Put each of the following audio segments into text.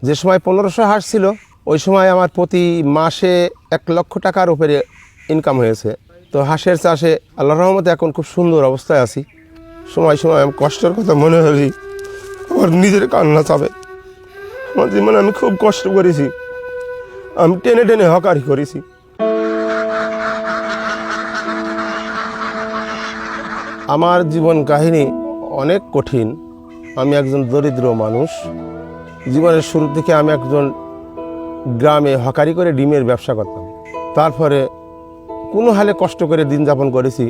যে সময় 1500 হাঁস ছিল ওই সময় আমার প্রতি মাসে 1 লক্ষ টাকার উপরে ইনকাম হয়েছে। তো হাঁসের চাষে আল্লাহর রহমতে এখন খুব সুন্দর অবস্থায় আছি। সময় সময় আমি কষ্টের কথা মনে হলি আমার নিজের কান্না চাবে। আমার জীবনে আমি খুব কষ্ট করেছি, আমি টেনে টেনে হকারি করেছি। আমার জীবন কাহিনী অনেক কঠিন। আমি একজন দরিদ্র মানুষ। জীবনের শুরু থেকে আমি একজন গ্রামে হকারি করে ডিমের ব্যবসা করতাম। তারপরে কোনো হালে কষ্ট করে দিন যাপন করেছি।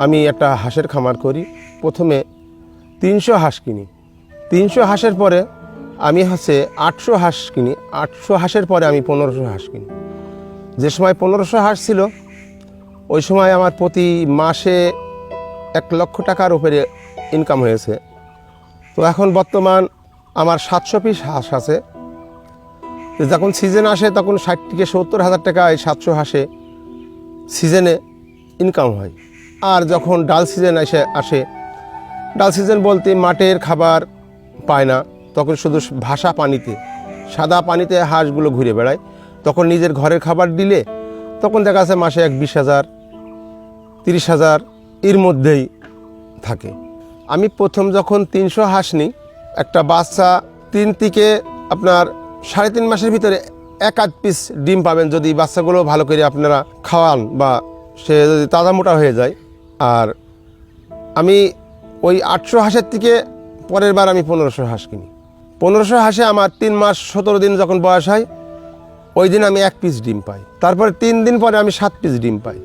আমি একটা হাঁসের খামার করি। প্রথমে 300 হাঁস কিনি। 300 হাঁসের পরে আমি 800 হাঁস কিনি। 800 হাঁসের পরে আমি 1500 হাঁস কিনি। যে সময় 1500 হাঁস ছিল ওই সময় আমার প্রতি মাসে 1 লক্ষ টাকার উপরে ইনকাম হয়েছে। তো এখন বর্তমান আমার 700 পিস হাঁস আছে। যখন সিজন আসে তখন 60 থেকে 70 হাজার টাকা এই 700 হাঁসে সিজনে ইনকাম হয়। আর যখন ডাল সিজন আসে ডাল সিজন বলতে মাঠের খাবার পায় না, তখন শুধু ভাসা পানিতে, সাদা পানিতে হাঁসগুলো ঘুরে বেড়ায়। তখন নিজের ঘরের খাবার দিলে তখন দেখা যাচ্ছে মাসে 20,000 30,000 এর মধ্যেই থাকে। আমি প্রথম যখন 300 হাঁস নিই, একটা বাচ্চা 3 থেকে আপনার 3.5 মাসের ভিতরে 1-8 পিস ডিম পাবেন যদি বাচ্চাগুলো ভালো করে আপনারা খাওয়ান বা সে যদি তাজা মোটা হয়ে যায়। আর আমি ওই 800 হাঁসের থেকে পরের বার আমি 1500 হাঁস কিনি। 1500 হাঁসে আমার 3 মাস 17 দিন যখন বয়স হয় ওই দিন আমি 1 পিস ডিম পাই। তারপরে 3 দিন পরে আমি 7 পিস ডিম পাই।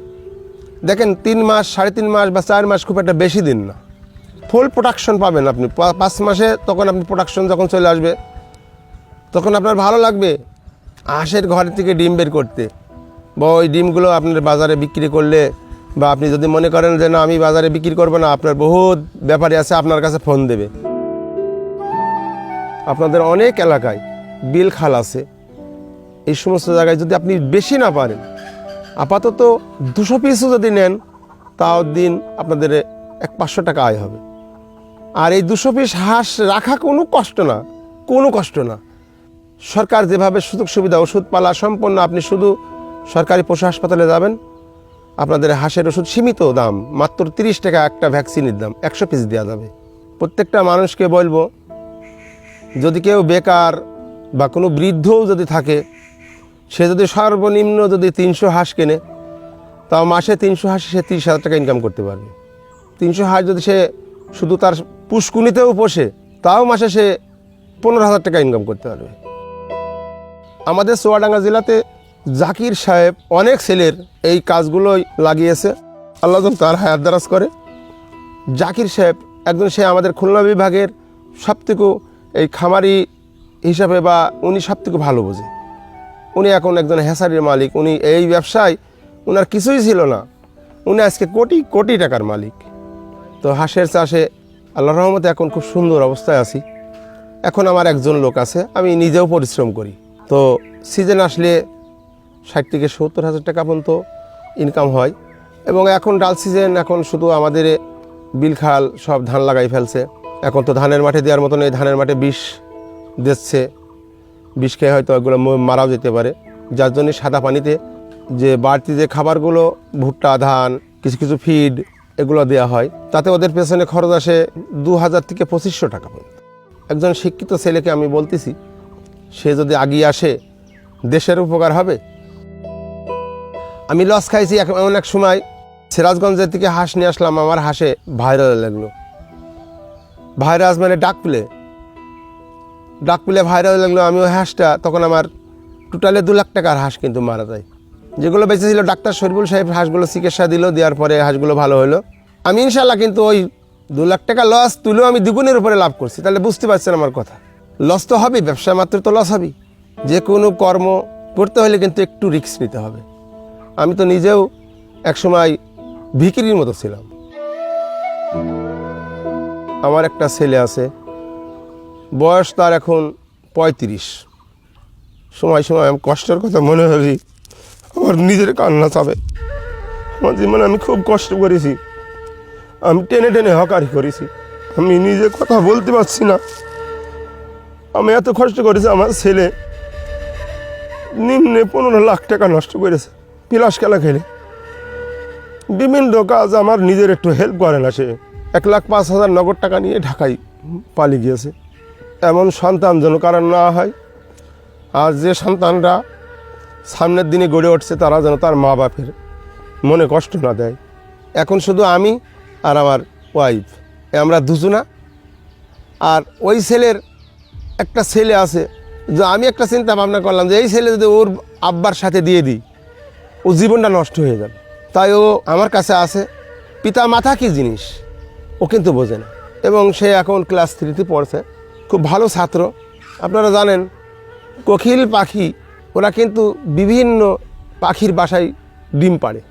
দেখেন 3 মাস 3.5 মাস বা 4 মাস খুব একটা বেশি দিন না, ফুল প্রোডাকশন পাবেন আপনি 5 মাসে। তখন আপনি প্রোডাকশন যখন চলে আসবে তখন আপনার ভালো লাগবে হাঁসের ঘর থেকে ডিম বের করতে, বা ওই ডিমগুলো আপনার বাজারে বিক্রি করলে, বা আপনি যদি মনে করেন যে না আমি বাজারে বিক্রি করবো না, আপনার বহুত ব্যাপারী আছে আপনার কাছে ফোন দেবে। আপনাদের অনেক এলাকায় বিল খাল আছে, এই সমস্ত জায়গায় যদি আপনি বেশি না পারেন আপাতত 200 পিসও যদি নেন তাও দিন আপনাদের 500 টাকা আয় হবে। আর এই 200 পিস হাঁস রাখা কোনো কষ্ট না, কোনো কষ্ট না। সরকার যেভাবে সুযোগ সুবিধা ওষুধপালা সম্পন্ন, আপনি শুধু সরকারি পশু হাসপাতালে যাবেন, আপনাদের হাঁসের ওষুধ সীমিত দাম, মাত্র 30 টাকা একটা ভ্যাকসিনের দাম, 100 পিস দেওয়া যাবে। প্রত্যেকটা মানুষকে বলবো যদি কেউ বেকার বা কোনো বৃদ্ধও যদি থাকে, সে যদি সর্বনিম্ন যদি 300 হাঁস কেনে তাও মাসে 300 হাঁসে সে 30,000 টাকা ইনকাম করতে পারবে। 300 হাঁস যদি সে শুধু তার পুষ্কুনিতেও পোষে তাও মাসে সে 15,000 টাকা ইনকাম করতে পারবে। আমাদের চুয়াডাঙ্গা জেলাতে জাকির সাহেব অনেক ছেলের এই কাজগুলোই লাগিয়েছে, আল্লাহ তার হায়াত দারাজ করে। জাকির সাহেব একজন, সে আমাদের খুলনা বিভাগের সবথেকে এই খামারি হিসাবে বা উনি সবথেকে ভালো বোঝে। উনি এখন একজন হ্যাসারির মালিক। উনি এই ব্যবসায় ওনার কিছুই ছিল না, উনি আজকে কোটি কোটি টাকার মালিক। তো হাঁসের চাষে আল্লাহর রহমতে এখন খুব সুন্দর অবস্থায় আছি। এখন আমার একজন লোক আছে, আমি নিজেও পরিশ্রম করি। তো সিজন আসলে 60 থেকে 70 হাজার টাকা পর্যন্ত ইনকাম হয়। এবং এখন ডাল সিজন, এখন শুধু আমাদের বিল খাল সব ধান লাগাই ফেলছে। এখন তো ধানের মাঠে দেওয়ার মতন এই ধানের মাঠে বিষ দিচ্ছে, বিষ খেয়ে হয়তো ওগুলো মারাও যেতে পারে। যার জন্য সাদা পানিতে যে বাড়তি যে খাবারগুলো, ভুট্টা, ধান, কিছু কিছু ফিড এগুলো দেওয়া হয়, তাতে ওদের পেছনে খরচ আসে 2000 থেকে 2500 টাকা পর্যন্ত। একজন শিক্ষিত ছেলেকে আমি বলতেছি, সে যদি আগিয়ে আসে দেশের উপকার হবে। আমি লস খাইছি এমন এক সময়, সিরাজগঞ্জের থেকে হাঁস নিয়ে আসলাম, আমার হাঁসে ভাইরাস লাগলো। ভাইরাস মানে ডাক পেলে ভাইরাস লাগলো। আমি ওই হাঁসটা, তখন আমার টোটালে 2 লাখ টাকার হাঁস কিন্তু মারা যায়। যেগুলো বেঁচে ছিল ডাক্তার শরীফুল সাহেব হাঁসগুলো চিকিৎসা দিল, দেওয়ার পরে হাঁসগুলো ভালো হলো। আমি ইনশাল্লাহ কিন্তু ওই 2 লাখ টাকা লস তুলেও আমি দ্বিগুণের উপরে লাভ করছি। তাহলে বুঝতে পারছেন আমার কথা। লস তো হবেই, ব্যবসা মাত্র তো লস হবেই। যে কোনো কর্ম করতে হলে কিন্তু একটু রিস্ক নিতে হবে। আমি তো নিজেও একসময় ভিখিরির মতো ছিলাম। আমার একটা ছেলে আছে, বয়স তার এখন 35। সময় সময় আমি কষ্টের কথা মনে হলি আমার নিজের কান্না চাবে। আমার জীবনে আমি খুব কষ্ট করেছি, আমি টেনে টেনে হকারি করেছি। আমি নিজে কথা বলতে পারছি না। আমি এত কষ্ট করেছি, আমার ছেলে নিম্নে 15 লাখ টাকা নষ্ট করেছে পিলাস খেলা খেলে। বিভিন্ন কাজ আমার নিজের একটু হেল্প করে না। সে 1,05,000 নগদ টাকা নিয়ে ঢাকায় পালিয়ে গিয়েছে। এমন সন্তান যেন কারণ না হয়। আর যে সন্তানরা সামনের দিনে গড়ে উঠছে তারা যেন তার মা বাপের মনে কষ্ট না দেয়। এখন শুধু আমি আর আমার ওয়াইফ, আমরা দুজনা। আর ওই ছেলের একটা ছেলে আছে, যে আমি একটা চিন্তা ভাবনা করলাম যে এই ছেলে যদি ওর আব্বার সাথে দিয়ে দিই, ও জীবনটা নষ্ট হয়ে যাবে। তাই ও আমার কাছে আছে। পিতা মাতা কী জিনিস ও কিন্তু বোঝে না। এবং সে এখন ক্লাস 3-তে পড়ছে, খুব ভালো ছাত্র। আপনারা জানেন কোকিল পাখি ওরা কিন্তু বিভিন্ন পাখির বাসায় ডিম পাড়ে।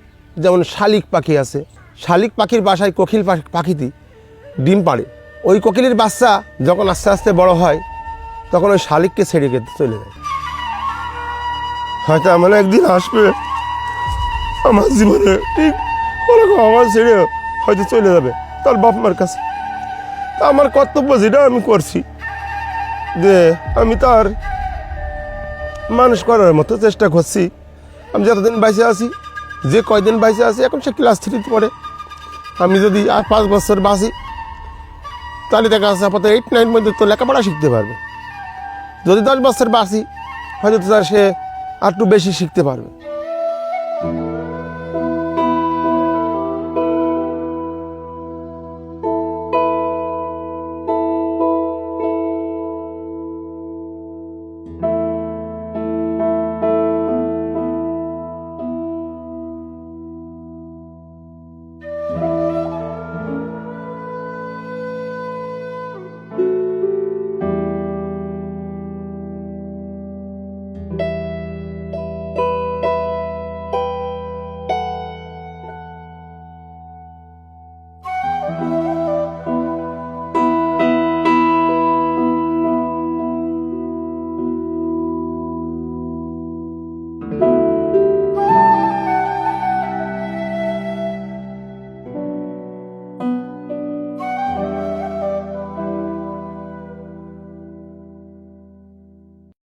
যেমন শালিক পাখি আছে, শালিক পাখির বাসায় কোকিল পাখিতে ডিম পাড়ে। ওই কোকিলের বাচ্চা যখন আস্তে আস্তে বড় হয় তখন ওই শালিককে ছেড়ে গেতে চলে যায়। হয়তো এমন একদিন আসবে আমার জীবনে, ঠিক ওরকম আমার ছেড়ে হয়তো চলে যাবে তার বাপ মার কাছে। তা আমার কর্তব্য যেটা আমি করছি, যে আমি তার মানুষ করার মতো চেষ্টা করছি। আমি যতদিন বাইসে আছি, যে কয়দিন বাইসে আছি, এখন সে ক্লাস 3-তে পড়ে। আমি যদি আর 5 বছর বাঁচি তাহলে দেখা যাচ্ছে আপাতত 8-9 মধ্যে তো লেখাপড়া শিখতে পারবে। যদি 10 বছর বাঁচি হয়তো সে আর একটু বেশি শিখতে পারবে।